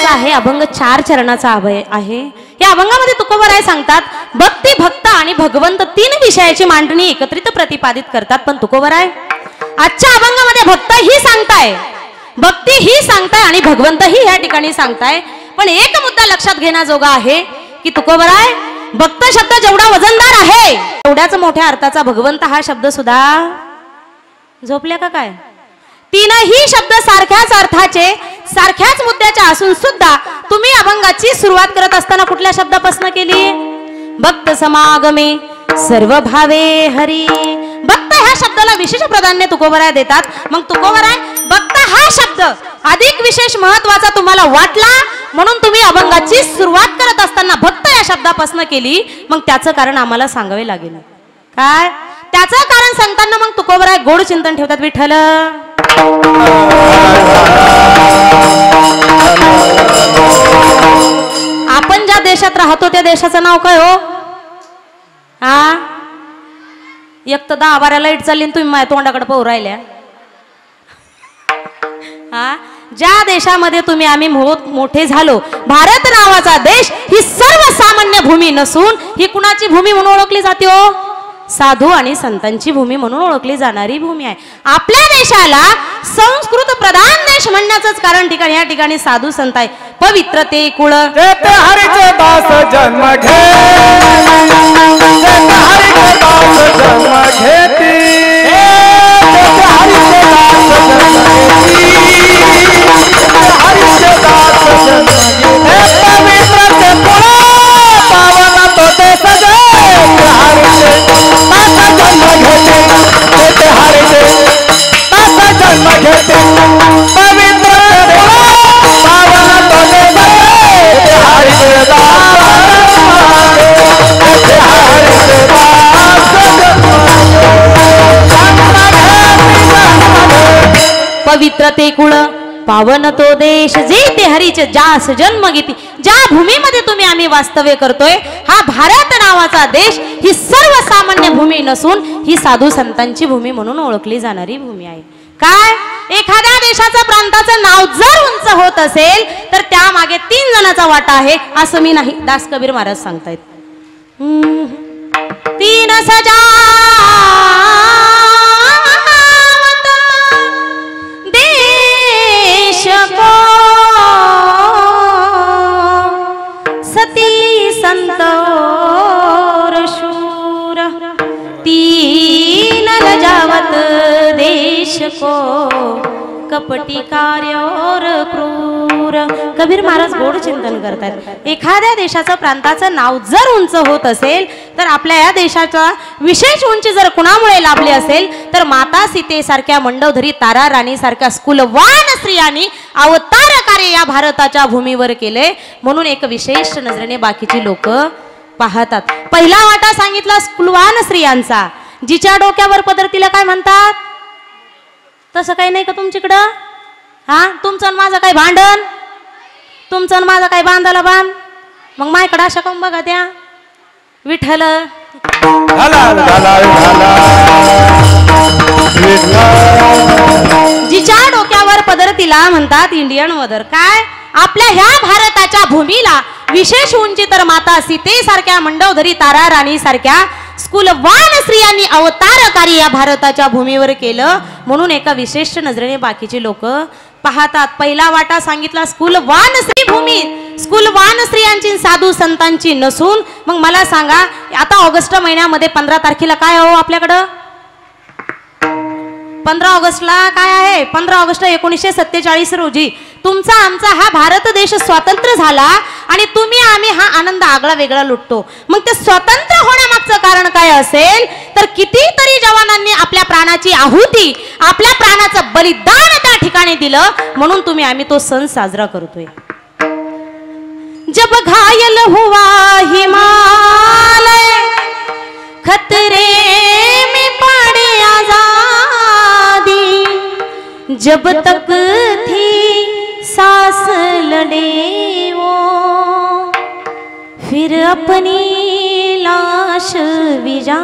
आहे अभंग 4 चरणाचा आहे। या अभंगामध्ये तुकोबराय सांगतात भक्ती, भक्त आणि भगवंत 3 विषयाची मांडणी एकत्रित प्रतिपादित करतात। पण तुकोबराय आजच्या अभंगामध्ये भक्त ही सांगताय, भक्ती ही सांगताय आणि भगवंत ही या ठिकाणी सांगताय। पण एक मुद्दा लक्षात घेण्याजोगा आहे की तुकोबराय भक्त शब्द जेवढा वजनदार आहे तेवढ्याच मोठ्या अर्थाचा भगवंत हा शब्द सुद्धा झोपल्या का काय? 3ही शब्द सारख्याच अर्थाचे, सारख्याच मुद्द्याचे असून सुद्धा तुम्ही अभंगाची सुरुवात करत असताना कुठल्या शब्दापासून केली? भक्त समागमे सर्व भावे हरी। भक्त ह्या शब्दाला विशेष प्राधान्य तुकोबराय देतात। मग तुकोबराय भक्त हा शब्द अधिक विशेष महत्वाचा तुम्हाला वाटला म्हणून तुम्ही अभंगाची सुरुवात करत असताना भक्त या शब्दापासून केली। मग त्याचं कारण आम्हाला सांगावे लागेल। काय त्याचं कारण सांगताना मग तुकोबराय गोड चिंतन ठेवतात। विठ्ठल आपण ज्या देशात राहतो त्या देशाचं नाव काय हो? हा एक तर 10-12 लाईट चालली तुम्ही माझ्या तोंडाकडे पाहू राहिल्या। हा ज्या देशामध्ये तुम्ही आम्ही मोठे झालो, भारत नावाचा देश ही सर्वसामान्य भूमी नसून ही कुणाची भूमी म्हणून ओळखली जाते हो? साधू आणि संतांची भूमी म्हणून ओळखली जाणारी भूमी आहे। आपल्या देशाला संस्कृत प्रधान देश म्हणण्याचंच कारण ठिकाणी या ठिकाणी साधू संत आहे। पवित्रते कुळ हरिचे दास जन्म घे, हरिचे दास जन्म घेती, हरिचे दास जन्म घेती, हरिचे दास जन्म घेती। पवित्रते कुळ पावन तो देश गे, हरिचे दास जन्म घेते, हरिचे दास जन्म घेते। पवित्रते कुळ पावन तो देश गे, हरिचे दास पवित्रते कुळ पावन तो देश जेथे हरीचे जास जन्म घेती। ज्या भूमीमध्ये तुम्ही आम्ही वास्तव्य करतोय हा भारत नावाचा देश ही सर्वसामान्य भूमी नसून ही साधू संतांची भूमी म्हणून ओळखली जाणारी भूमी आहे। काय एखाद्या देशाचं प्रांताचं नाव जर उंच होत असेल तर त्यामागे 3 जणांचा वाटा आहे असं मी नाही, दास कबीर महाराज सांगतायत। 3 सजावत देश को सती संत और शूर, 3 लजावत देश को कपटी कार्य और क्रूर। कबीर महाराज गोड चिंतन करतात। एखाद्या देशाचं प्रांताचं नाव जर उंच होत असेल तर आपल्या या देशाचा विशेष उंची जर कुणामुळे लाभली असेल तर माता सीतेसारख्या, मंडोदरी तारा राणी सारख्या स्कुलवान स्त्रियांनी अवतार कार्य या भारताच्या भूमीवर केले म्हणून एक विशेष नजरेने बाकीची लोक पाहतात। पहिला वाटा सांगितला स्कुलवान स्त्रियांचा, जिच्या डोक्यावर पदर तिला काय म्हणतात? तसं काही नाही का तुमच्याकडं? हा तुमचं माझं काय भांडण? तुमचं माझं काय बांधाला बांध? मग माझ्याकडे अशा कम बघा त्या विठ्ठल जिच्या डोक्यावर पदर तिला म्हणतात इंडियन मदर। काय आपल्या ह्या भारताच्या भूमीला विशेष उंची तर माता सीतेसारख्या, मंडोदरी तारा राणी सारख्या स्कुलवान स्त्रियांनी अवतार कार्य या भारताच्या भूमीवर केलं म्हणून एका विशेष नजरेने बाकीचे लोक पाहतात। पहिला वाटा सांगितला स्कुलवान स्त्री भूमी, स्कुलवान स्त्रियांची साधू संतांची नसून। मग मला सांगा आता ऑगस्ट महिन्यामध्ये 15 तारखेला काय हो आपल्याकडं? 15 ऑगस्टला काय आहे? 15 ऑगस्ट 1947 रोजी तुमचा आमचा हा भारत देश स्वतंत्र झाला आणि तुम्ही आम्ही हा आनंद आगळा वेगळा लुटतो। मग ते स्वतंत्र होण्यामागचं कारण काय असेल तर कितीतरी जवानांनी आपल्या प्राणाची आहुती, आपल्या प्राणाचं बलिदान त्या ठिकाणी दिलं म्हणून तुम्ही आम्ही तो सण साजरा करतोय। जब घायल हुआ हिमालय खतरे में पड़े आजादी, जब तक थी सांस लड़े वो फिर अपनी लाश विजा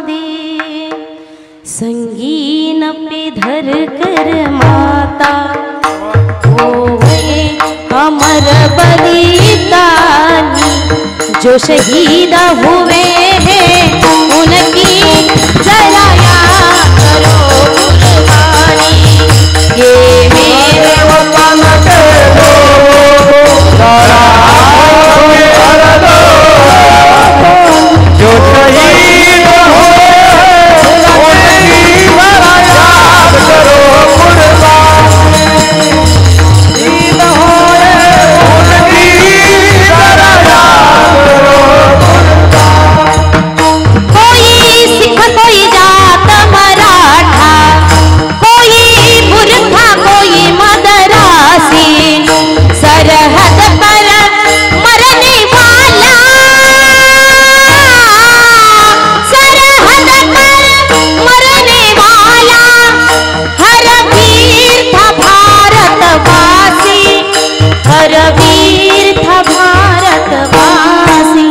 दे, संगीन पे धर कर माता होए अमर बलिदानी जो शहीद हुए हैं उनकी जरा याद करो कुर्बानी। ये मेरे वतन के लोगों जरा कर दो जो शहीद हुए उनकी जरा याद करो कुर्बानी। शहीद हुए उनकी जरा याद करो कोई सिख कोई जात मराठा कोई बुरखा कोई मदरासी सरहद पर मरने वाला सरहद पर मरने वाला हर वीर था भारतवासी हर वीर था भारतवासी।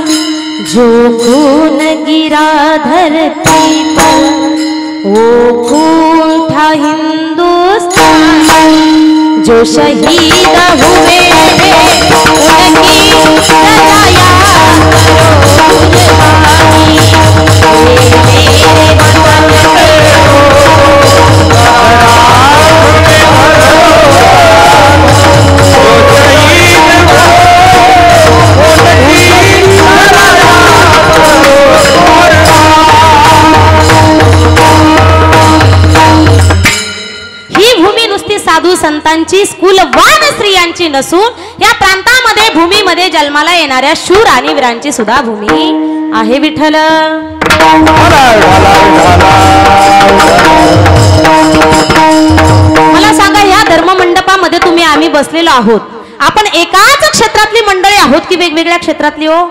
जो खून गिरा धरती पर वो खून था हिंदुस्तान। जो शहीद हुए हैं उनकी जरा याद करो कुर्बानी। ये मेरे वतन के ही भूमी नुसती साधू संतांची स्कूलवान स्त्रियांची नसून या प्रांतामध्ये भूमीमध्ये जन्माला येणाऱ्या शूर आणि वीरांची सुद्धा भूमी आहे विठ्ठल। मला सांगा या धर्ममंडपामध्ये तुम्ही आम्ही बसलेलो आहोत आपण एकाच क्षेत्रातली मंडळी आहोत की वेगवेगळ्या क्षेत्रातली हो?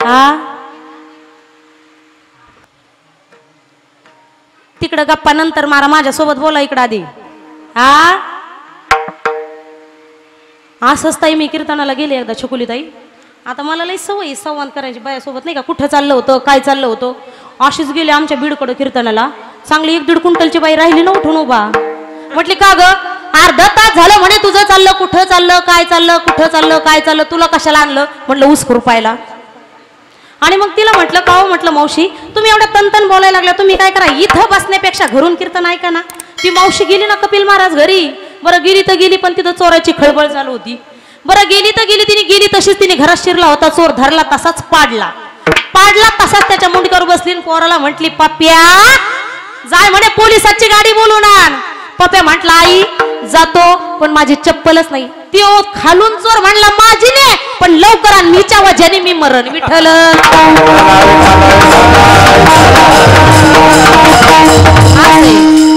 हा तिकडं गप्पा नंतर मारा माझ्यासोबत बोला इकडं आधी। हा असंच ताई मी कीर्तनाला गेले एकदा छकुली ताई आता मला लई सवय संवाद करायची बायासोबत नाही का कुठं चाललं होतं काय चाललं होतं अशीच गेले आमच्या बीडकडं कीर्तनाला चांगली 1-1.5 क्विंटलची बाई राहिली ना उठून उभा म्हटली का ग अर्धा तास झालं म्हणे तुझं चाललं कुठं चाललं काय चाललं कुठं चाललं काय चाललं तुला कशाला आणलं म्हटलं ऊस खुरपायला। आणि मग तिला म्हटलं का हो म्हटलं मावशी तुम्ही एवढ्या तनतन बोलायला लागल्या तुम्ही काय करा इथं बसण्यापेक्षा घरून कीर्तन ऐका ना। ती मावशी गेली ना कपिल महाराज घरी बरं गेली तर गेली पण तिथं चोराची खळबळ चालू होती। बरं गेली तर गेली तिने गेली तशीच तिने घरात शिरला होता चोर धरला तसाच पाडला तसाच त्याच्या मुंडक्यावर बसली पोराला म्हटली पप्प्या जाय म्हणे पोलिसाची गाडी बोलून आण। पप्प्या म्हटला आई जातो पण माझी चप्पलच नाही। त्यो खालून चोर म्हणला माझी ने पण लवकर आण मीच्या वजाने मी मरण विठ्ठल।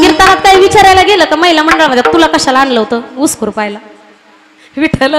कीर्तनात काही विचारायला गेलं का महिला मंडळामध्ये तुला कशाला आणलं होतं ऊस खुरपायला विठ्ठल।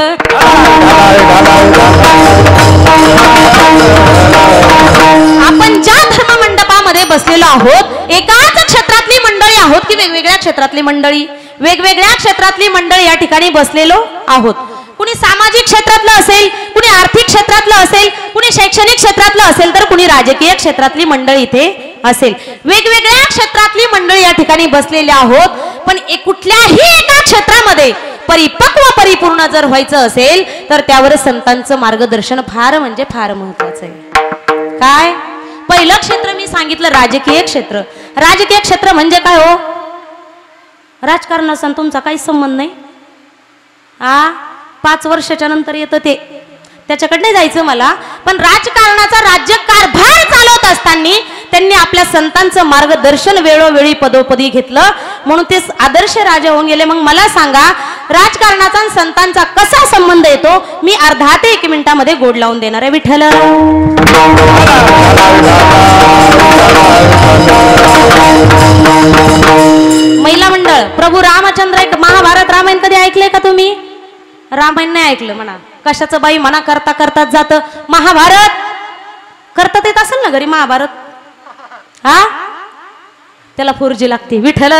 आपण ज्या धर्ममंडपामध्ये बसलेलो आहोत एकाच क्षेत्रातली मंडळी आहोत की वेगवेगळ्या क्षेत्रातली मंडळी? वेगवेगळ्या क्षेत्रातली मंडळी या ठिकाणी बसलेलो आहोत। कुणी सामाजिक क्षेत्रातलं असेल कुणी आर्थिक क्षेत्रातलं असेल कुणी शैक्षणिक क्षेत्रातलं असेल तर कुणी राजकीय क्षेत्रातली मंडळी इथे असेल। वेगवेगळ्या क्षेत्रातली मंडळी या ठिकाणी बसलेल्या आहोत पण कुठल्याही एका क्षेत्रामध्ये परिपक्व परिपूर्ण जर व्हायचं असेल तर त्यावर संतांचं मार्गदर्शन फार म्हणजे फार महत्वाचं आहे। काय पहिलं क्षेत्र मी सांगितलं राजकीय क्षेत्र। राजकीय क्षेत्र म्हणजे काय हो? राजकारणाचा तुमचा काही संबंध नाही। 5 वर्षाच्या नंतर येतं ते त्याच्याकडे नाही जायचं मला पण राजकारणाचा राज्यकारभार चालवत असताना त्यांनी आपल्या संतांचं मार्गदर्शन वेळोवेळी पदोपदी घेतलं म्हणून ते आदर्श राजा होऊन गेले। मग मला सांगा राजकारणाचा आणि संतांचा कसा संबंध येतो? मी अर्धा ते 1 मिनिटामध्ये गोड लावून देणार आहे विठ्ठल। महिला मंडळ प्रभू रामचंद्र एक महाभारत रामायण कधी ऐकलंय का तुम्ही? रामायण नाही ऐकलं म्हणा कशाचं बाई म्हणा करता करताच जात। महाभारत करतात येत असेल ना घरी महाभारत? हा त्याला फुर्जी लागते विठ्ठल।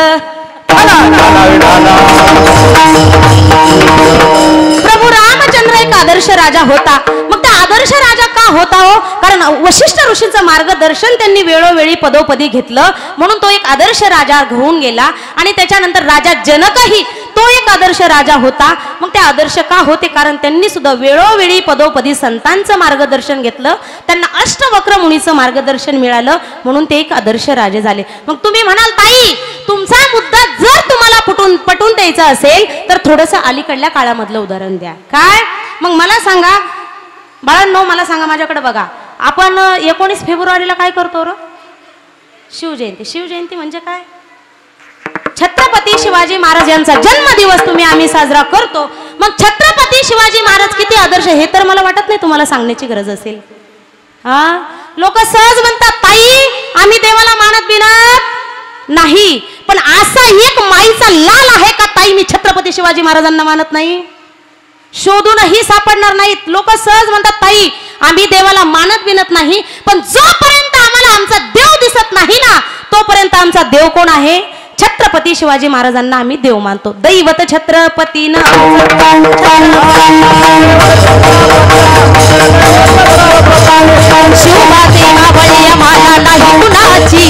प्रभू रामचंद्र एक आदर्श राजा होता। मग त्या आदर्श राजा का होता हो? कारण वशिष्ठ ऋषींचं मार्गदर्शन त्यांनी वेळोवेळी पदोपदी घेतलं म्हणून तो एक आदर्श राजा होऊन गेला। आणि त्याच्यानंतर राजा जनकही तो एक आदर्श राजा होता. मग ते आदर्श का होते? कारण त्यांनी सुद्धा वेळोवेळी पदोपदी संतांचं मार्गदर्शन घेतलं, त्यांना अष्टवक्र मुनीचं मार्गदर्शन मिळालं, म्हणून ते एक आदर्श राजे झाले. मग तुम्ही म्हणाल ताई तुमचा मुद्दा जर तुम्हाला पटवून द्यायचा असेल तर थोडंसं अलीकडल्या काळामधलं उदाहरण द्या. काय? मग मला सांगा बाळांनो, मला सांगा, माझ्याकडे बघा. आपण 19 फेब्रुवारीला काय करतो र? शिवजयंती. शिवजयंती म्हणजे काय? छत्रपती शिवाजी महाराज यांचा जन्मदिवस आम्ही साजरा करतो. मग छत्रपती शिवाजी महाराज किती आदर्श हे तर मला वाटत नाही तुम्हाला सांगण्याची गरज असेल. हा, लोक सहज म्हणतात ताई आम्ही देवाला मानत बिनत नाही, पण असा एक माईचा लाल आहे का ताई मी छत्रपती शिवाजी महाराजांना मानत नाही? शोधूनही सापडणार नाहीत. लोक सहज म्हणतात ताई आम्ही देवाला मानत बिनत नाही, पण जोपर्यंत आम्हाला आमचा देव दिसत नाही ना तोपर्यंत आमचा देव कोण आहे? छत्रपती शिवाजी महाराजांना आम्ही देव मानतो. दैवत छत्रपतीनं शिवबाचे मावळ्या माया नाही कुणाची,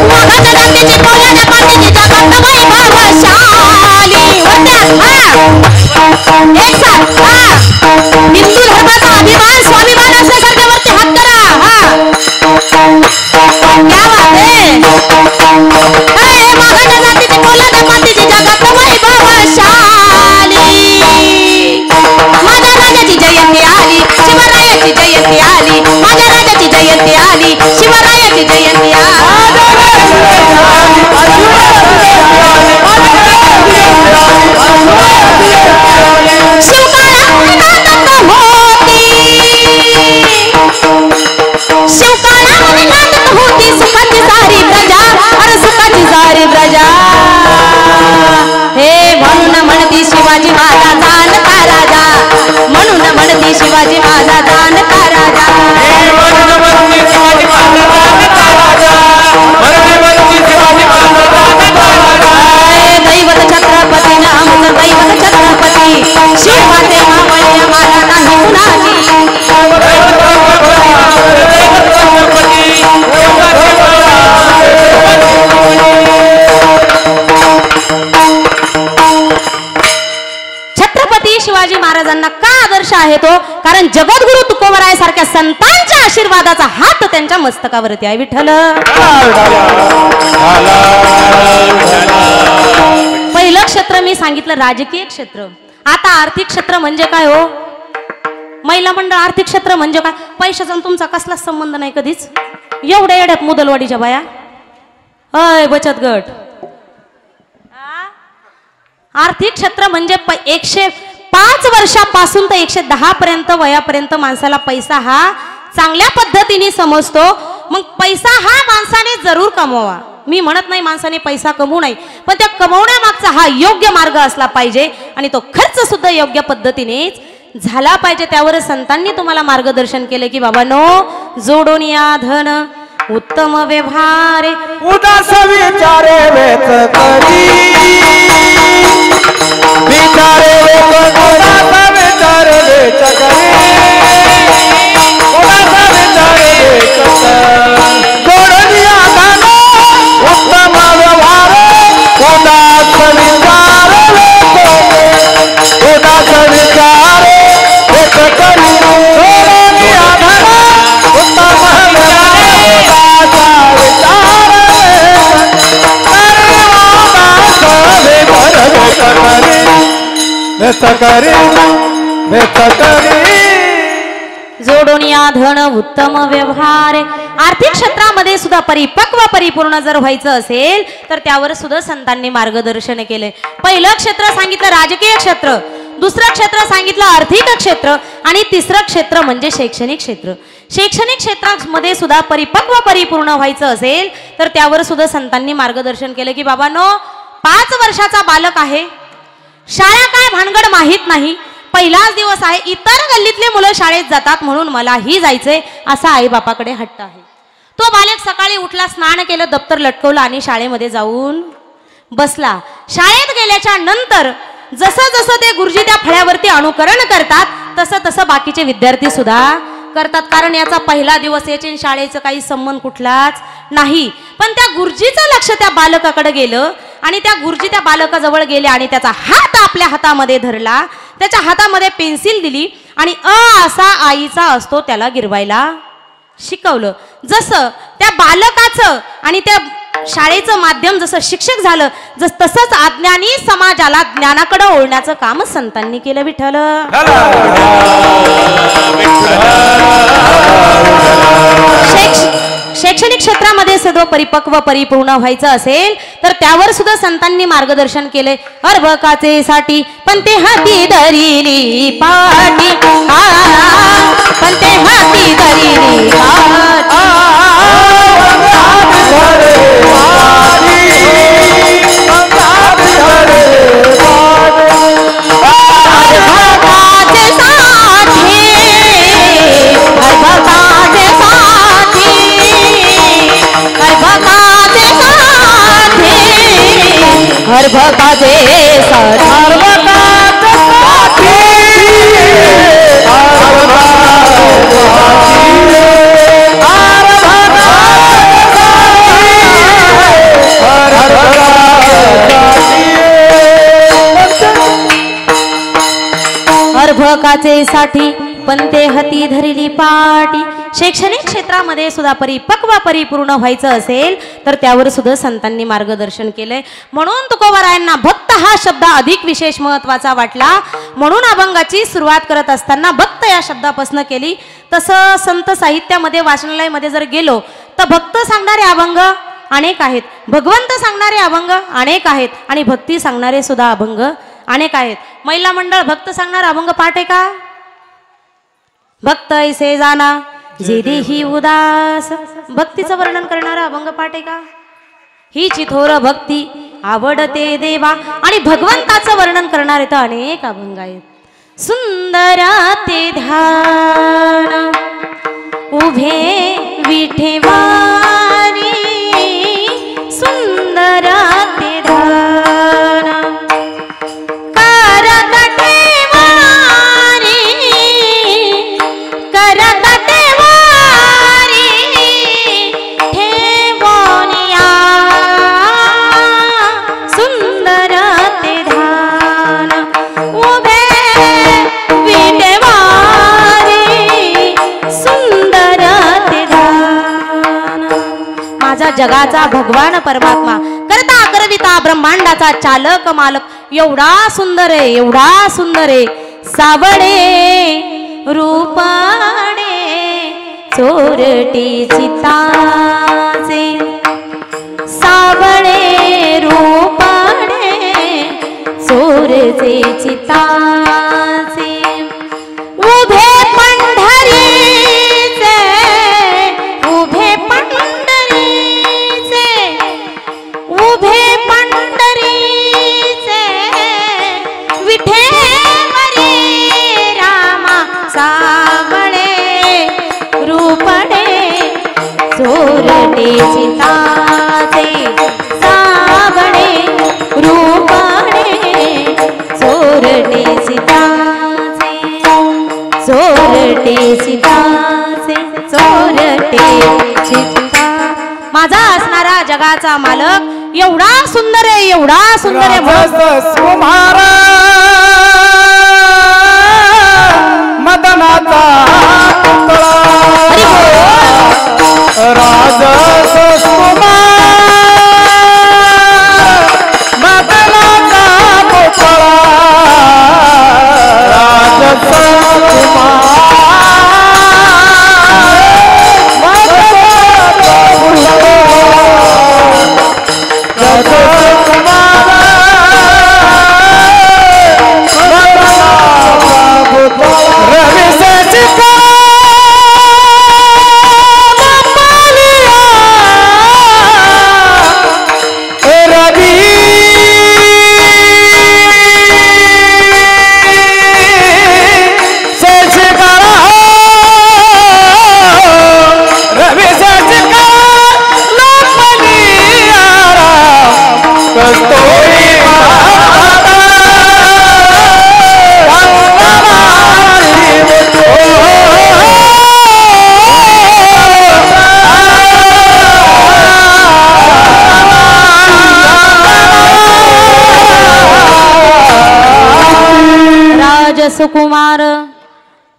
मगाच्या जातीची कोल्याच्या पाठीची जगात वैभवशाली एक साथ हिंदू धर्माचा अभिमान स्वाभिमान असल्यासारख्यावरती हात करा. क्या बात आहे? मगाच्या जातीची कोल्याच्या पाठीची जगात वैभवशाली, माझ्या राजाची जयंती आली, शिवरायाची जयंती आली, माझ्या राजाची जयंती आली, शिवरायाची जयंती होती सुखाची सारी प्रजा, अरे सुखाची सारी प्रजा. हे म्हणून म्हणती शिवाजी माझा जाणता राजा, म्हणून म्हणती शिवाजी माझा जाणता राजा. दैवत छत्रपती नामचं दैवत छत्रपती, शिवमाते मावळ्या मला नाही कुणाची. छत्रपती शिवाजी महाराजांना का आदर्श आहे तो? कारण जगद्गुरु तुकोबराय सारख्या संतांच्या आशीर्वादाचा हात त्यांच्या मस्तकावरती आहे. विठ्ठल. पहिलं क्षेत्र मी सांगितलं राजकीय क्षेत्र. आता आर्थिक क्षेत्र म्हणजे काय हो? महिला मंडळ आर्थिक क्षेत्र म्हणजे काय? पैशाचा तुमचा कसलाच संबंध नाही कधीच. एवढ्या एवढ्यात मुदलवाडीच्या बाया, अय बचत गट. आर्थिक क्षेत्र म्हणजे 105 वर्षापासून तर 110 पर्यंत वयापर्यंत माणसाला पैसा हा चांगल्या पद्धतीने समजतो. मग पैसा हा माणसाने जरूर कमवावा. मी म्हणत नाही माणसाने पैसा कमवू नये, पण त्या कमवण्यामागचा हा योग्य मार्ग असला पाहिजे आणि तो खर्च सुद्धा योग्य पद्धतीनेच झाला पाहिजे. त्यावर संतांनी तुम्हाला मार्गदर्शन केले की बाबांनो जोडून या धन उत्तम व्यवहारे, उदास विचारे वेच करी, विचारे वेच उदास विचारे वेच करी, उदास विचारे वेच जोडून या धन उत्तम व्यवहारे, उदास विचारे उदास विचारे वेच करी, जोडून या धन उत्तम जोडून या धन उत्तम व्यवहार. आर्थिक क्षेत्रामध्ये सुद्धा परिपक्व परिपूर्ण जर व्हायचं असेल तर त्यावर सुद्धा संतांनी मार्गदर्शन केले. पहिलं क्षेत्र सांगितलं राजकीय क्षेत्र, दुसरं क्षेत्र सांगितलं आर्थिक क्षेत्र आणि तिसरं क्षेत्र म्हणजे शैक्षणिक क्षेत्र. शैक्षणिक क्षेत्रामध्ये सुद्धा परिपक्व परिपूर्ण व्हायचं असेल तर त्यावर सुद्धा संतांनी मार्गदर्शन केलं की बाबांनो 5 वर्षाचा बालक आहे, शाळा काय भानगड माहित नाही, पहिलाच दिवस आहे, इतर गल्लीतले मुलं शाळेत जातात म्हणून मलाही जायचंय असा आई बापाकडे हट्ट आहे. तो बालक सकाळी उठला, स्नान केलं, दप्तर लटकवलं आणि शाळेमध्ये जाऊन बसला. शाळेत गेल्याच्या नंतर जसं जसं ते गुरुजी त्या फळ्यावरती अनुकरण करतात तसं तसं बाकीचे विद्यार्थी सुद्धा करतात, कारण याचा पहिला दिवस याच्या आणि शाळेचं काही संबंध कुठलाच नाही. पण त्या गुरुजीचं लक्ष त्या बालकाकडे गेलं आणि त्या गुरुजी त्या बालकाजवळ गेले आणि त्याचा हात आपल्या हातामध्ये धरला, त्याच्या हातामध्ये पेन्सिल दिली आणि असा आईचा असतो त्याला गिरवायला शिकवलं. जसं त्या बालकाचं आणि त्या शाळेचं माध्यम जसं शिक्षक झालं, तसंच अज्ञानी समाजाला ज्ञानाकडे ओढण्याचं काम संतांनी केलं. विठ्ठल. शैक्षणिक क्षेत्रामध्ये सर्व परिपक्व परिपूर्ण व्हायचं असेल तर त्यावर सुद्धा संतांनी मार्गदर्शन केले. अर्भकाचे साठी पण ते हाती धरिली पाटी, पण ते हाती धरिली पाटी. अर्भकाचे अर्भकाचे साठी पण ते हाती धरिली पाटी. शैक्षणिक क्षेत्रामध्ये सुद्धा परिपक्व परिपूर्ण व्हायचं असेल तर त्यावर सुद्धा संतांनी मार्गदर्शन केलंय. म्हणून तुकोबारायांना भक्त हा शब्द अधिक विशेष महत्वाचा वाटला. म्हणून अभंगाची सुरुवात करत असताना भक्त या शब्दापासून केली. तसं संत साहित्यामध्ये वाचनालयामध्ये जर गेलो तर भक्त सांगणारे अभंग अनेक आहेत, भगवंत सांगणारे अभंग अनेक आहेत आणि भक्ती सांगणारे सुद्धा अभंग अनेक आहेत. महिला मंडळ भक्त सांगणारा अभंग पाठ आहे का? भक्त ऐसे जाना जे देही उदास, भक्तीचं वर्णन करणारा अभंग पाठ आहे का? ही थोर भक्ती आवडते देवा, आणि भगवंताचं वर्णन करणारे तर अनेक अभंग आहेत. सुंदरा ते ध्यान उभे विठेवारी, सुंदरा ते ध्यान जगाचा भगवान परमात्मा करता करविता ब्रह्मांडाचा चालक मालक एवढा सुंदर आहे, एवढा सुंदर आहे. सावळे रूपाने चोरटे चिताचे, सावळे रूपाने चोरचे चिताचे. उभे पंढरीचे, उभे उभे पंढरीचे विठेवरी रामा, सावळे रूपडे चोरटे चिताचे, सावळे रूपडे चोरटे चिताचे, चोरटे चिताचे, चोरटे चिता. माझा असणारा जगाचा मालक एवढा सुंदर आहे, एवढा सुंदर आहे. सुमारा मदनाचा पुतळा, राजस कुमार मदनाचा पुतळा, राजस कुमार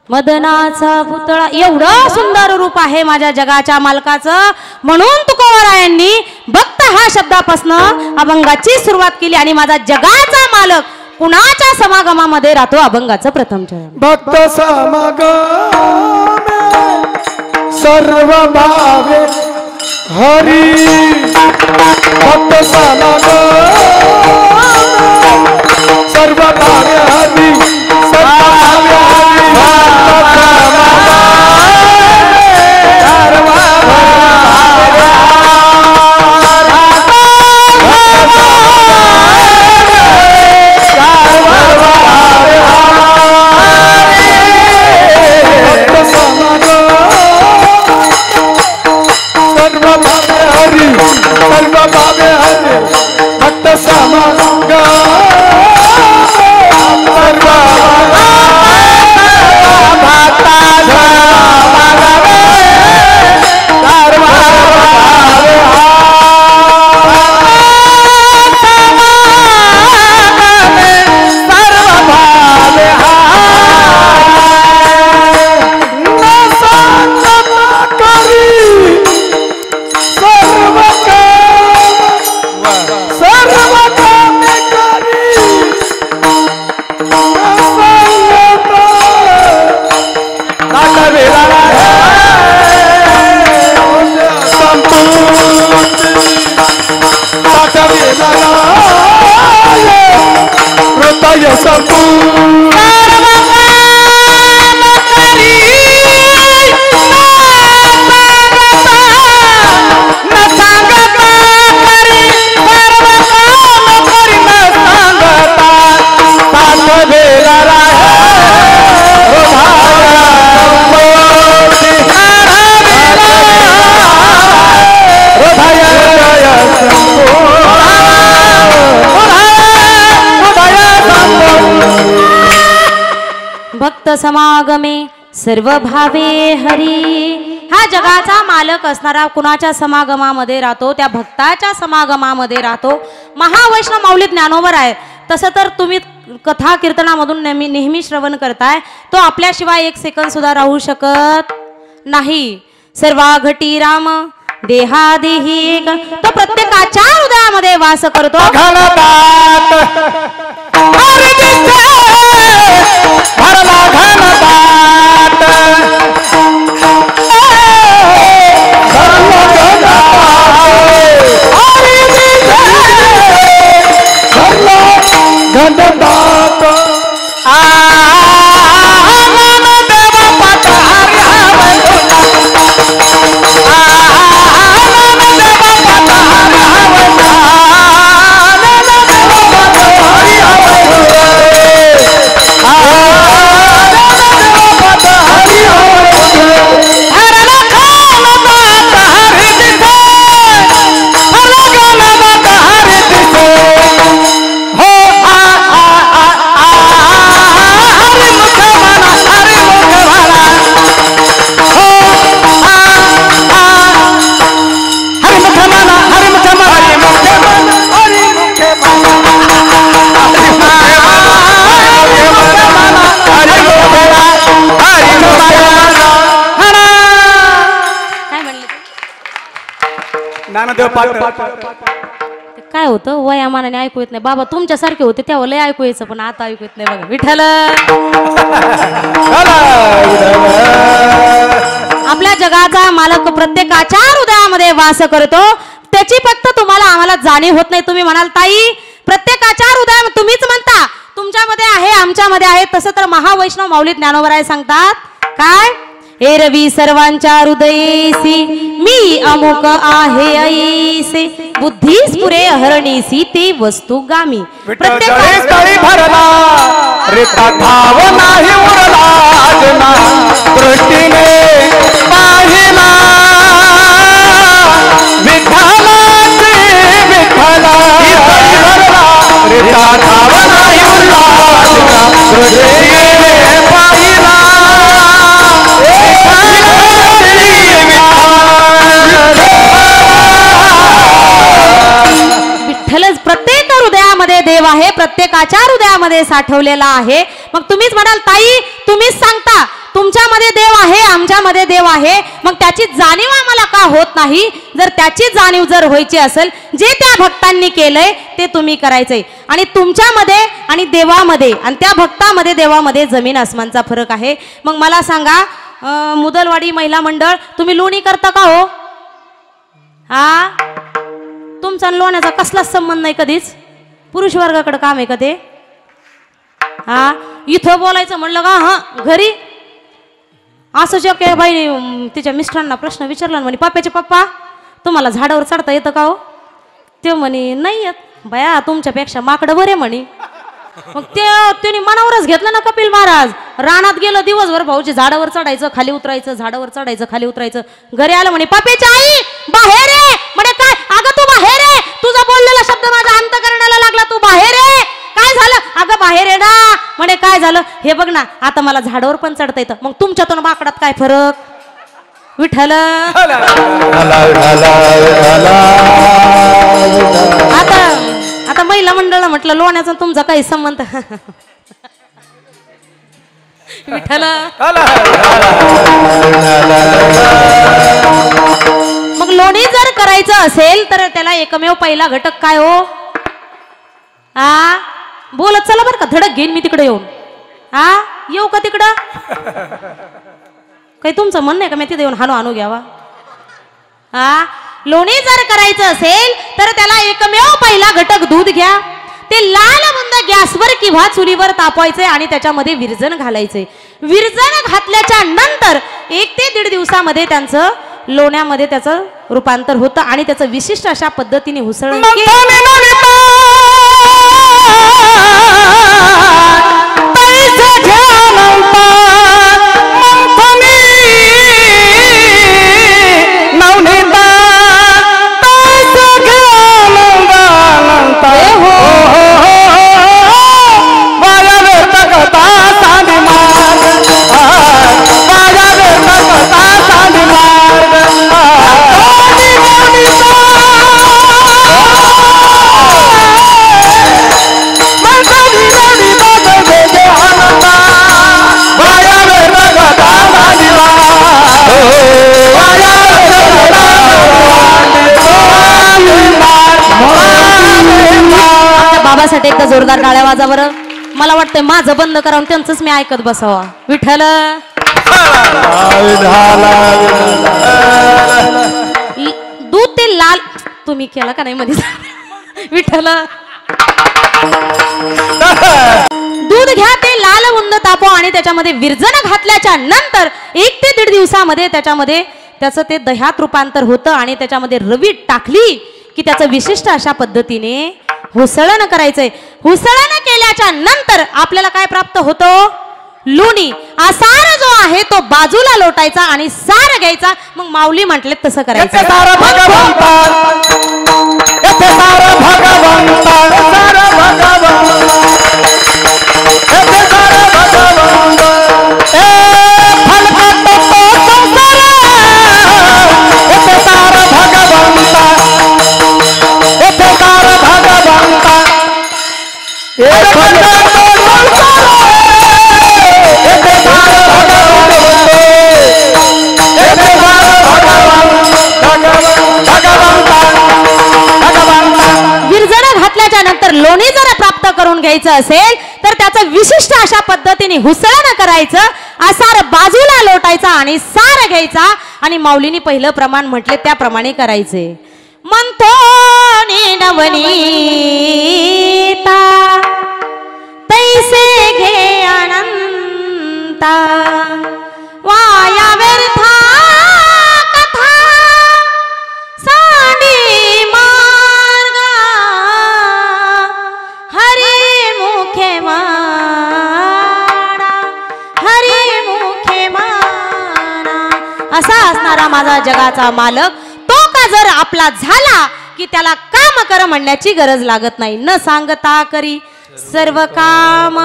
मदनाचा पुतळा एवढं सुंदर रूप आहे माझ्या जगाच्या मालकाचं, म्हणून तुकोबरायांनी भक्त हा शब्दापासून अभंगाची सुरुवात केली आणि माझा जगाचा मालक कुणाच्या समागमामध्ये राहतो अभंगाचं प्रथम चरण. भक्त समागम सर्व भावे हरी भक्त समागम सर्व भावे हरी सर्व भावे हरी सर्व भावे हरी भक्त समागम भक्त समागमे सर्व भावे हरी. हा जगाचा मालक असणारा कुणाच्या समागमामध्ये राहतो? त्या भक्ताच्या समागमामध्ये राहतो. महावैष्णव माऊली ज्ञानोबर आहे. तसं तर तुम्ही कथा कीर्तनामधून नेहमी श्रवण करताय, तो आपल्याशिवाय एक सेकंद सुद्धा राहू शकत नाही. सर्वा घटी राम देहादेही एक, तो प्रत्येकाच्या हृदयामध्ये वास करतो. काय होतं वयामानाने ऐकू येत नाही बाबा. तुमच्यासारखे होते तेव्हा लय ऐकू यायचं, पण आता ऐकू येत नाही बघा. विठ्ठल आपल्या जगाचा मालक प्रत्येकाच्या हृदयामध्ये वास करतो. त्याची फक्त तुम्हाला आम्हाला जाणीव होत नाही. तुम्ही म्हणाल ताई प्रत्येकाच्या हृदयामध्ये, तुम्हीच म्हणता तुमच्यामध्ये आहे आमच्यामध्ये आहे. तसं तर महावैष्णव माऊली ज्ञानोबराय सांगतात काय? एरवी सर्वांच्या हृदयेसी मी अमुक आहे ऐसे, बुद्धीस पुरे हरणीसी ते वस्तू गामी. प्रत्येक भरला रेता भाव नाही उरला दृष्टीने पाहिला विठ्ठलाचे विठ्ठला रेता भाव नाही उरला दृष्टीने पाहिला विठ्ठलच प्रत्येक हृदयामध्ये देव आहे, प्रत्येकाच्या हृदयामध्ये साठवलेला आहे. मग तुम्हीच म्हणाल ताई तुम्हीच सांगता तुमच्यामध्ये देव आहे, आमच्यामध्ये देव आहे, मग त्याची जाणीव आम्हाला का होत नाही? जर त्याची जाणीव जर व्हायची असेल, जे त्या भक्तांनी केलंय ते तुम्ही करायचंय. आणि तुमच्यामध्ये आणि देवामध्ये आणि त्या भक्तामध्ये देवामध्ये जमीन आसमानचा फरक आहे. मग मला सांगा, मुदलवाडी महिला मंडळ तुम्ही लोणी करता का हो? हा, तुमचा लोण्याचा कसलाच संबंध नाही कधीच. पुरुष वर्गाकडे काम आहे का ते? हा, इथं बोलायचं म्हणलं का हा घरी असं शक्य बाई. तिच्या मिस्टरांना प्रश्न विचारला म्हणे, पप्पाचे पप्पा तुम्हाला झाडावर चढता येतं का हो? ते म्हणे नाही येत. बया तुमच्यापेक्षा माकडं बरे म्हणे. मग त्याने मनावरच घेतलं ना कपिल महाराज. रानात गेलं दिवसभर, भाऊजी झाडावर चढायचं खाली उतरायचं, झाडावर चढायचं खाली उतरायचं. घरी आलं म्हणे, पप्पाची आई बाहेर आहे. म्हणे काय? अगं तू बाहेर आहे, तुझा बोललेला शब्द माझ्या अंतकरणाला लागला, तू बाहेर आहे. काय झालं? अगं बाहेर आहे ना. म्हणे काय झालं? हे बघ ना, आता मला झाडावर पण चढता येतं. मग तुमच्यातून माकडात काय फरक? विठ्ठल. आता महिला मंडळाला म्हटलं लोण्याचा तुमचा काही संबंध? विठ्ठल. मग लोणी जर करायचं असेल तर त्याला एकमेव पहिला घटक काय हो? हा, बोलत चला बरं का, धडक घेईन मी तिकडे येऊन. हा, येऊ का तिकडं? काही तुमचं म्हणणं आहे का मी तिथे येऊन हाणू घ्यावा? हा, लोणी जर करायचं असेल तर त्याला एकमेव पहिला घटक दूध घ्या. ते लाल बुंद गॅसवर किंवा चुलीवर तापवायचे आणि त्याच्यामध्ये विरजण घालायचे. विरजण घातल्याच्या नंतर 1 ते 1.5 दिवसामध्ये त्यांचं लोण्यामध्ये त्याचं रूपांतर होतं आणि त्याचं विशिष्ट अशा पद्धतीने उसळण बाबासाठी एकदा जोरदार टाळ्या वाजा बरं. मला वाटतंय माझं बंद करावं त्यांचंच मी ऐकत बसावा. विठ्ठल. दूध ते लाल तुम्ही केला का नाही मध्ये? विठ्ठल. दूध घ्या, ते लाल बुंद तापवा आणि त्याच्यामध्ये विरजण घातल्याच्या नंतर 1 ते 1.5 दिवसामध्ये त्याच्यामध्ये त्याचं ते दह्यात रूपांतर होतं आणि त्याच्यामध्ये रवी टाकली की त्याचं विशिष्ट अशा पद्धतीने हुसळण करायचंय. हुसळण केल्याच्या नंतर आपल्याला काय प्राप्त होतं? लोणी. सार जो आहे तो बाजूला लोटायचा आणि सार घ्यायचा. मग माऊली म्हटले तसं करायचं. लोणी जर प्राप्त करून घ्यायचं असेल तर त्याचं विशिष्ट अशा पद्धतीने हुसळण करायचं. सार बाजूला लोटायचा आणि सार घ्यायचा आणि माऊलीनी पहिलं प्रमाण म्हटले त्याप्रमाणे करायचे. म्हणतो नवनीता तैसे घे अनंता वाया व्यर्था कथा सांडी मार्ग हरी मुखे माना हरी मुखे माना. असा असणारा माझा जगाचा मालक तो का जर आपला झाला की त्याला काम कर म्हणण्याची गरज लागत नाही. न सांगता करी सर्व काम.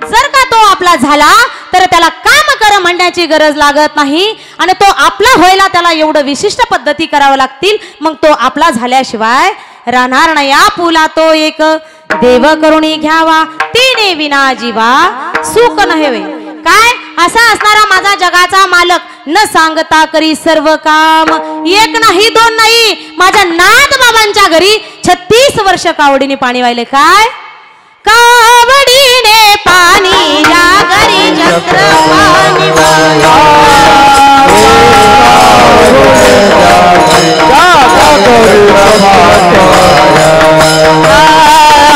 जर का तो आपला झाला तर त्याला काम कर म्हणण्याची गरज लागत नाही आणि तो आपला व्हायला त्याला एवढं विशिष्ट पद्धती करावं लागतील. मग तो आपला झाल्याशिवाय राहणार नाही. या पुला तो एक देव करुणी घ्यावा तिने विना जीवा सुख नव्हे. काय असा असणारा माझा जगाचा मालक न सांगता करी सर्व काम. एक नाही दोन नाही, माझ्या नाथ बाबांच्या घरी 36 वर्ष कावडीने पाणी वाहिले. काय कावडीने पाणी या घरी चक्र पाणी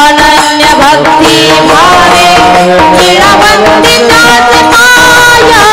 अनन्य भक्ती भावे निळवंदिताच पाया.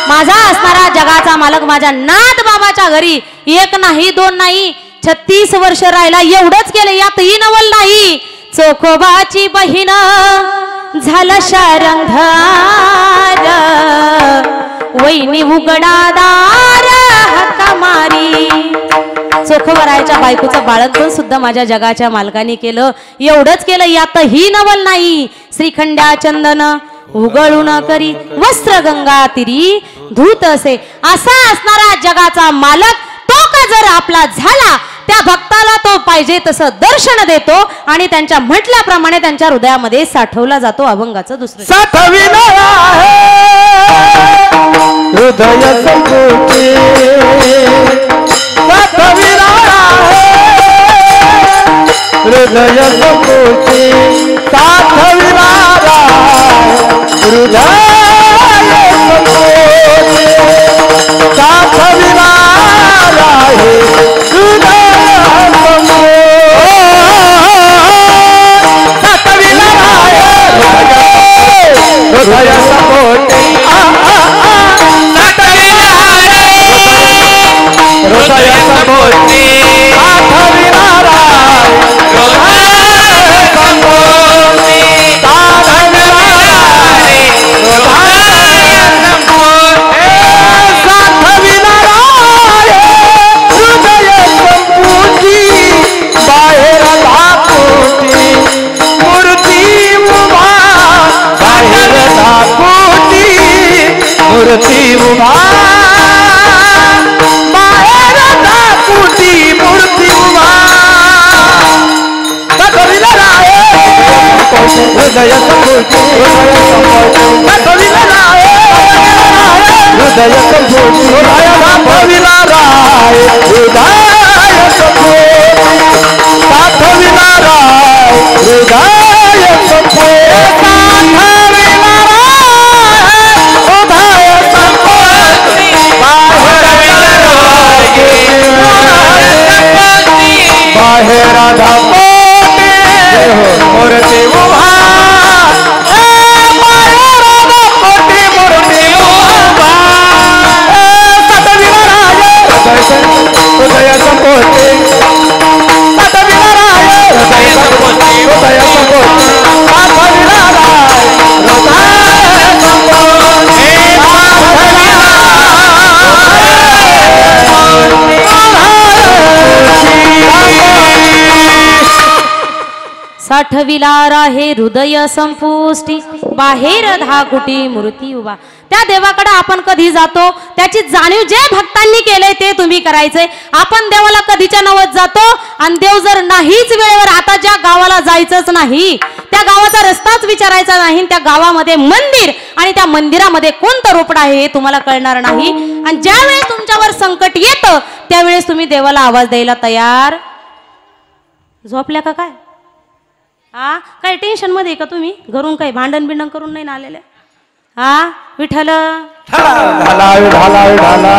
माझा असणारा जगाचा मालक माझ्या नाथ बाबाच्या घरी एक नाही दोन नाही 36 वर्ष राहिला. एवढंच केलं, यातही नवल नाही. चोखोबाची बहीण झाला शारंगार, वैनी उघडादार हक्का मारी. चोखोबरायच्या बायकोचं बाळंतपण सुद्धा माझ्या जगाच्या मालकाने केलं. एवढंच केलं, यातही नवल नाही. श्रीखंड्या चंदन उगळून करी वस्त्र गंगा तिरी धूत असे. असा असणारा जगाचा मालक तो का जर आपला झाला, त्या भक्ताला तो पाहिजे तसं दर्शन देतो आणि त्यांच्या म्हटल्याप्रमाणे त्यांच्या हृदयामध्ये साठवला जातो अभंगाचं दुसरं. साठविला आहे हृदय संकोची, साठविला आहे हृदय संकोची, साठविला हृदय संकोची, साठविला आहे हृदय हृदय संकोची, हृदय संकोची, मूर्ती उभा बाहेर दाकुटी, मूर्ती उभा दाखविला आहे हृदय संकोची, दाखविला आहे हृदय संकोची, दाखविला आहे हृदय संकोची, दाखविला आहे हृदय संकोची, बाहेर धापोटे मूर्ती उभा, बाहेर धापोटे मूर्ती उभा, साठविला आहे हृदय संकोची, साठविला आहे हृदय संकोची, हृदय संकोची, साठविला आहे हृदय संकोची, साठविला आहे हृदय संपुष्टी, बाहेर धाकुटी मूर्ती उभा. त्या देवाकडे आपण कधी जातो, त्याची जाणीव जे भक्तांनी केलंय ते तुम्ही करायचंय. आपण देवाला कधीच्या नवत जातो आणि देव जर नाहीच वेळेवर, आता ज्या गावाला जायचंच नाही त्या गावाचा रस्ताच विचारायचा नाही, त्या गावामध्ये मंदिर आणि त्या मंदिरामध्ये कोणतं रोपड आहे हे तुम्हाला कळणार नाही. आणि ज्यावेळेस तुमच्यावर संकट येतं त्यावेळेस तुम्ही देवाला आवाज द्यायला तयार. झोपल्या का काय? हा, काही टेन्शन मध्ये का तुम्ही? घरून काही भांडण बिंडण करून नाही ना आलेले? हा विठ्ठल ढाला ढाला ढाला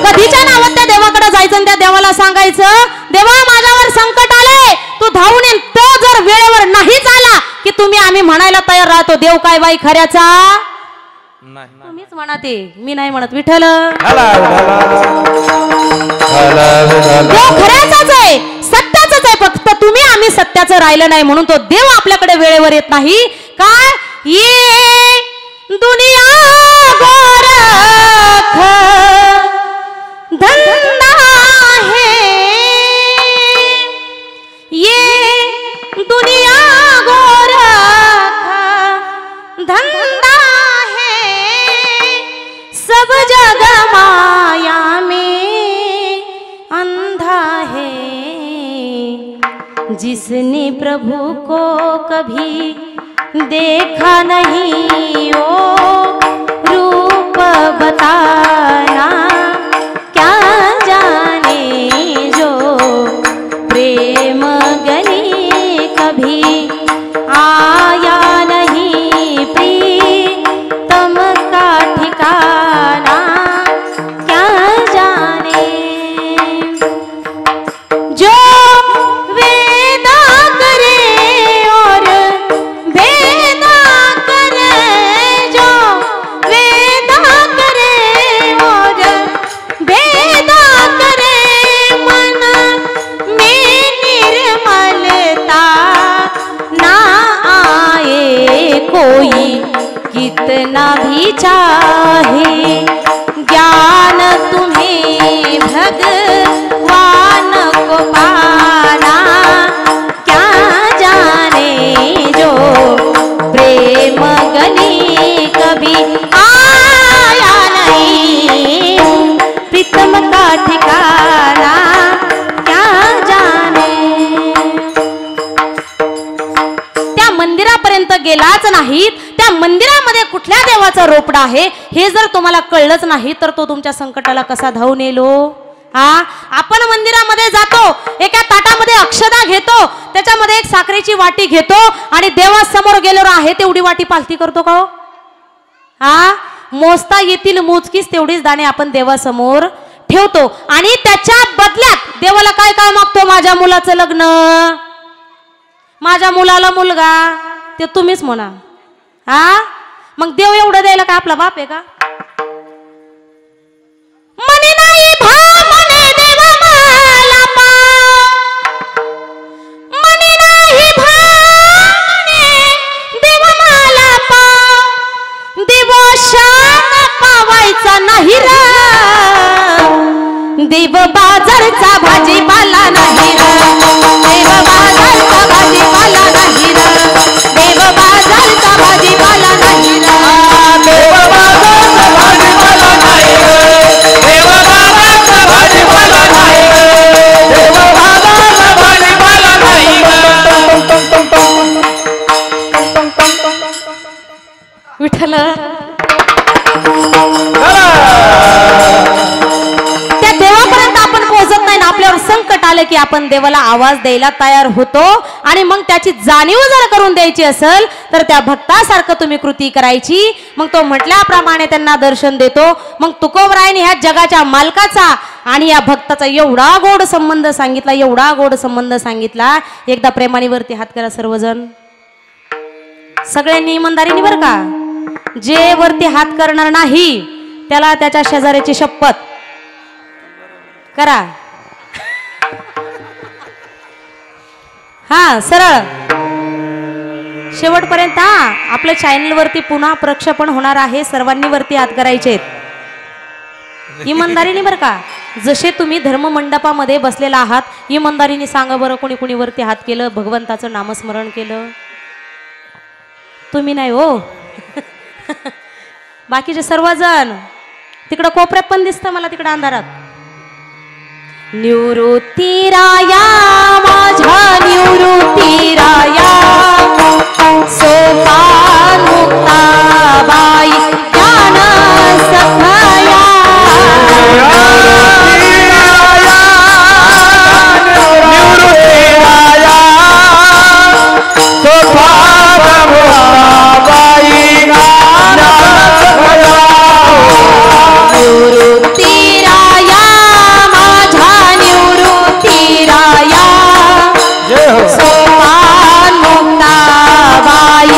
कधीच्या नावात त्या देवाकडे जायचं आणि त्या देवाला सांगायचं, देवा माझ्यावर संकट आले, तू धावून ये. तो जर वेळेवर नाहीच आला की तुम्ही आम्ही म्हणायला तयार राहतो, देव काय बाई खऱ्याचा? तुम्हीच म्हणा. म्हणा ते, मी नाही म्हणत. विठ्ठल देव खऱ्याचाच आहे, सत्याचाच आहे, फक्त तुम्ही आम्ही सत्याचं राहिलं नाही म्हणून तो देव आपल्याकडे वेळेवर येत नाही. काय ये दुनिया गोरख धंदा है, ये दुनिया गोरख धंधा है, सब जग माया में अंधा है, जिसने प्रभु को कभी देखा नहीं ओ रूप बताना, क्या जाने जो प्रेम गली कभी आया नहीं, प्रीतम का ठिकाना क्या जाने, जो वेदा करे और वेदा करे, जो वेदा करे और वेदा करे, मन में निर्मलता ना आए, कोई कितना भी चाहे ज्ञान तुम्हें भगवान को पाना, क्या जाने जो प्रेम गली कभी आया नहीं, प्रीतम का ठिकाना क्या जाने. त्या मंदिरापर्यंत गेलाच नाहीत, त्या मंदिरामध्ये कुठल्या देवाचा रोपडा आहे हे जर तुम्हाला कळलंच नाही तर तो तुमच्या संकटाला कसा धावून येलो. हा, आपण मंदिरामध्ये जातो, एका ताटामध्ये अक्षदा घेतो, त्याच्यामध्ये एक साखरेची वाटी घेतो आणि देवासमोर गेल्यावर आहे तेवढी वाटी पालती करतो का? हा, मोजता येतील मोजकीच तेवढीच दाणे आपण देवासमोर ठेवतो आणि त्याच्या बदल्यात देवाला काय काय मागतो? माझ्या मुलाचं लग्न, माझ्या मुलाला मुलगा, ते तुम्हीच म्हणा. हा, मग देव एवढं द्यायला काय आपला बाप आहे का? मने नाही भा मने देव मला पा, मने नाही भा मने देव मला पा, देवशान पावायचा नाही र, देव बाजारचा भाजीपाला नाही र, देव बाजारचा भाजीपाला नाही र, देव बाजारचा भाजीपाला नाही र, देव बाजारचा भाजीपाला नाही र, देव बाजारचा भाजीपाला नाही र, देव बाजारचा भाजीपाला नाही र. विठ्ठल त्या देवापर्यंत आपण पोहोचत नाही ना, आपल्यावर संकट आलं की आपण देवाला आवाज द्यायला तयार होतो आणि मग त्याची जाणीव जर करून द्यायची असेल तर त्या भक्तासारखं तुम्ही कृती करायची. मग तो म्हटल्याप्रमाणे त्यांना दर्शन देतो. मग तुकोबरायने ह्या जगाच्या मालकाचा आणि या भक्ताचा एवढा गोड संबंध सांगितला, एवढा गोड संबंध सांगितला. एकदा प्रेमाने वरती हात करा सर्वजण, सगळ्यांनी इमानदारीने बरं का. जे वरती हात करणार नाही त्याला त्याच्या शेजाऱ्याची शपथ करा. हा, सरळ शेवटपर्यंत. हा, आपल्या चॅनल वरती पुन्हा प्रक्षेपण होणार आहे, सर्वांनी वरती हात करायचे इमानदारीने बरं का. जसे तुम्ही धर्ममंडपामध्ये बसलेला आहात, इमानदारीने सांगा बरं, कोणी कोणी वरती हात केलं, भगवंताचं नामस्मरण केलं? तुम्ही नाही हो. बाकीचे सर्वजण तिकडं कोपऱ्यात पण दिसतं मला, तिकडं अंधारात. निवृत्ती राया माझ्या निवृत्ती राया, सोपान मुक्ताबाई ज्ञान सखाया, निवृत्ती राया, सोपान मुक्ताबाई ज्ञान सखाया, निवृत्ती राया माझ्या निवृत्ती राया, सोपान मुक्ताबाई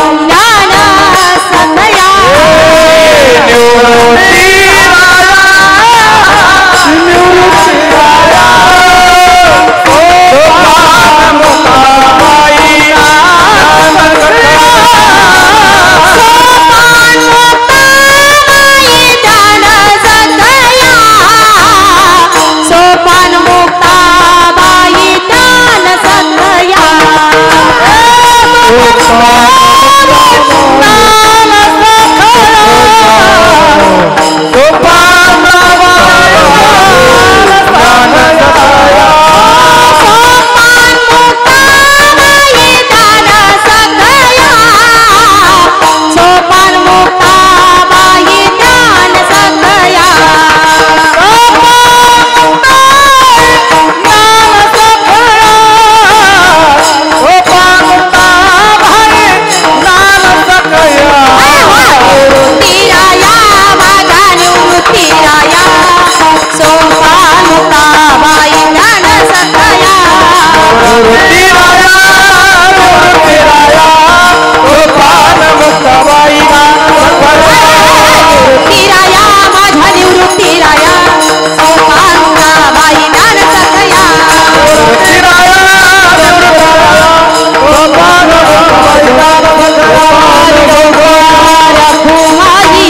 निवृत्ती राया गोपाल मुक्ताबाई निवृत्ती राया माझा निवृत्ती राया बाई ज्ञान सखया घुमाई